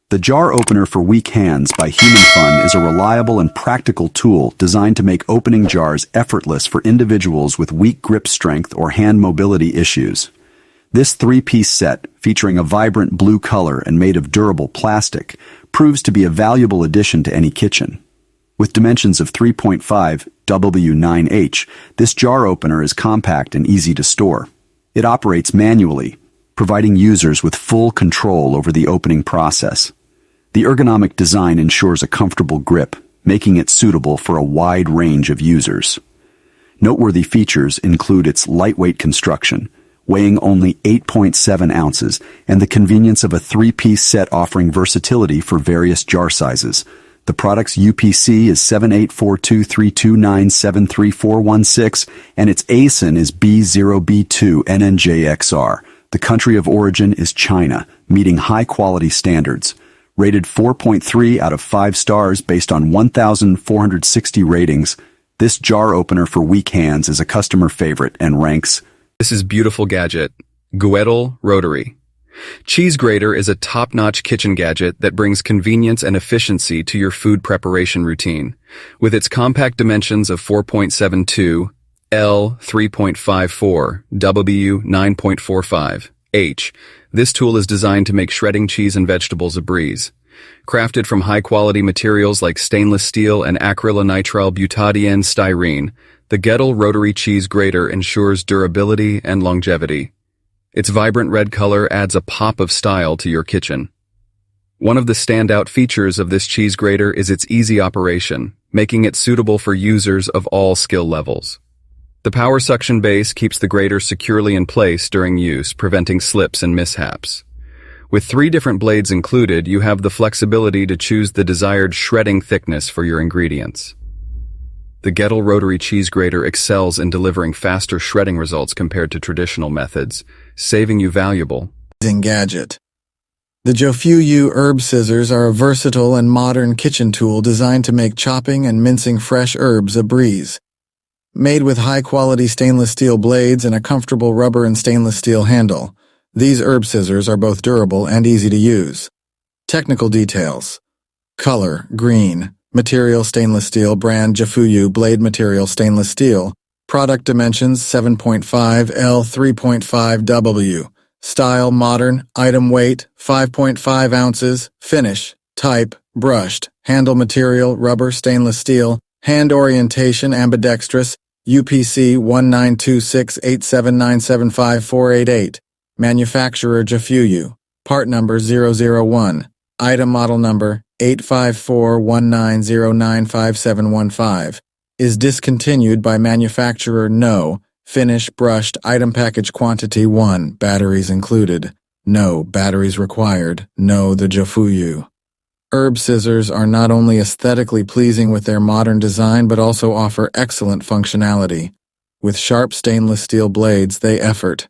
The jar opener for weak hands by Human Fun is a reliable and practical tool designed to make opening jars effortless for individuals with weak grip strength or hand mobility issues. This three-piece set, featuring a vibrant blue color and made of durable plastic, proves to be a valuable addition to any kitchen. With dimensions of 3.5 W9H, this jar opener is compact and easy to store. It operates manually, providing users with full control over the opening process. The ergonomic design ensures a comfortable grip, making it suitable for a wide range of users. Noteworthy features include its lightweight construction, weighing only 8.7 ounces, and the convenience of a three-piece set offering versatility for various jar sizes. The product's UPC is 784232973416, and its ASIN is B0B2NNJXR. The country of origin is China, meeting high-quality standards. Rated 4.3 out of 5 stars based on 1,460 ratings, this jar opener for weak hands is a customer favorite and ranks. This is beautiful gadget, Gourmet Rotary. Cheese grater is a top-notch kitchen gadget that brings convenience and efficiency to your food preparation routine. With its compact dimensions of 4.72, L 3.54, W 9.45, H, this tool is designed to make shredding cheese and vegetables a breeze. Crafted from high-quality materials like stainless steel and acrylonitrile butadiene styrene, the Gourmet Rotary Cheese Grater ensures durability and longevity. Its vibrant red color adds a pop of style to your kitchen. One of the standout features of this cheese grater is its easy operation, making it suitable for users of all skill levels. The power suction base keeps the grater securely in place during use, preventing slips and mishaps. With 3 different blades included, you have the flexibility to choose the desired shredding thickness for your ingredients. The Gourmet Rotary Cheese Grater excels in delivering faster shredding results compared to traditional methods, saving you valuable gadget. The Jofuyu herb scissors are a versatile and modern kitchen tool designed to make chopping and mincing fresh herbs a breeze. Made with high-quality stainless steel blades and a comfortable rubber and stainless steel handle, these herb scissors are both durable and easy to use. Technical details. Color, green. Material, stainless steel. Brand, Jofuyu. Blade material, stainless steel. Product dimensions, 7.5 L 3.5 W. Style, modern. Item weight, 5.5 ounces. Finish, type, brushed. Handle material, rubber, stainless steel. Hand orientation, ambidextrous. UPC 192687975488. Manufacturer, Jofuyu. Part number 001. Item model number 85419095715. Is discontinued by manufacturer. No. Finish, brushed. Item package quantity 1. Batteries included. No. Batteries required. No. The Jofuyu herb scissors are not only aesthetically pleasing with their modern design but also offer excellent functionality. With sharp stainless steel blades, they effort.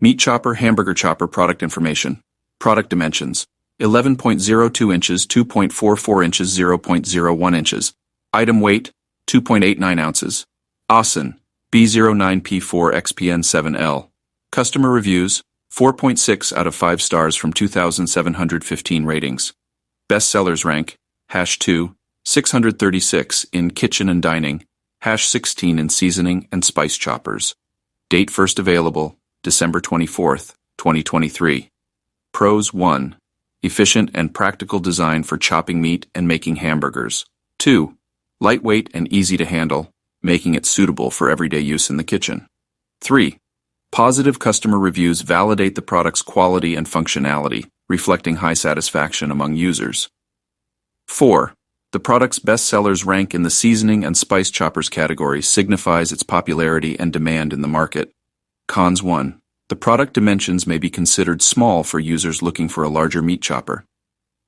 Meat chopper, hamburger chopper. Product information. Product dimensions: 11.02 inches, 2.44 inches, 0.01 inches. Item weight: 2.89 ounces. ASIN: B09P4XPN7L. Customer reviews: 4.6 out of 5 stars from 2,715 ratings. Bestsellers rank: #2, 636 in kitchen and dining, #16 in seasoning and spice choppers. Date first available, December 24th, 2023. Pros: 1. Efficient and practical design for chopping meat and making hamburgers. 2. Lightweight and easy to handle, making it suitable for everyday use in the kitchen. 3. Positive customer reviews validate the product's quality and functionality, reflecting high satisfaction among users. 4. The product's bestsellers rank in the seasoning and spice choppers category signifies its popularity and demand in the market. Cons: 1. The product dimensions may be considered small for users looking for a larger meat chopper.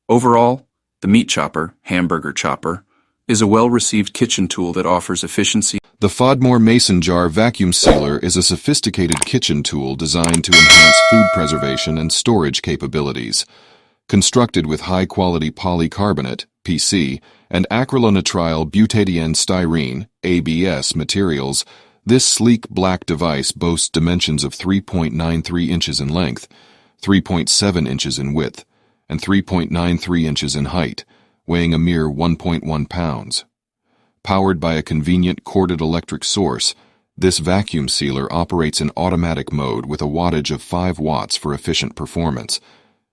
Overall, the meat chopper, hamburger chopper, is a well-received kitchen tool that offers efficiency. The Fodmore Mason Jar Vacuum Sealer is a sophisticated kitchen tool designed to enhance food preservation and storage capabilities. Constructed with high-quality polycarbonate, PC, and acrylonitrile butadiene styrene, ABS materials, this sleek black device boasts dimensions of 3.93 inches in length, 3.7 inches in width, and 3.93 inches in height, weighing a mere 1.1 pounds. Powered by a convenient corded electric source, this vacuum sealer operates in automatic mode with a wattage of 5 watts for efficient performance.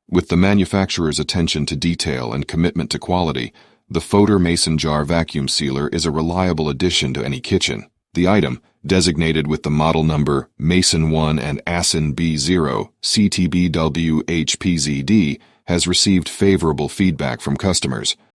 With the manufacturer's attention to detail and commitment to quality, the Fodor Mason jar vacuum sealer is a reliable addition to any kitchen. The item, designated with the model number Mason 1 and ASIN B0 CTBWHPZD, has received favorable feedback from customers.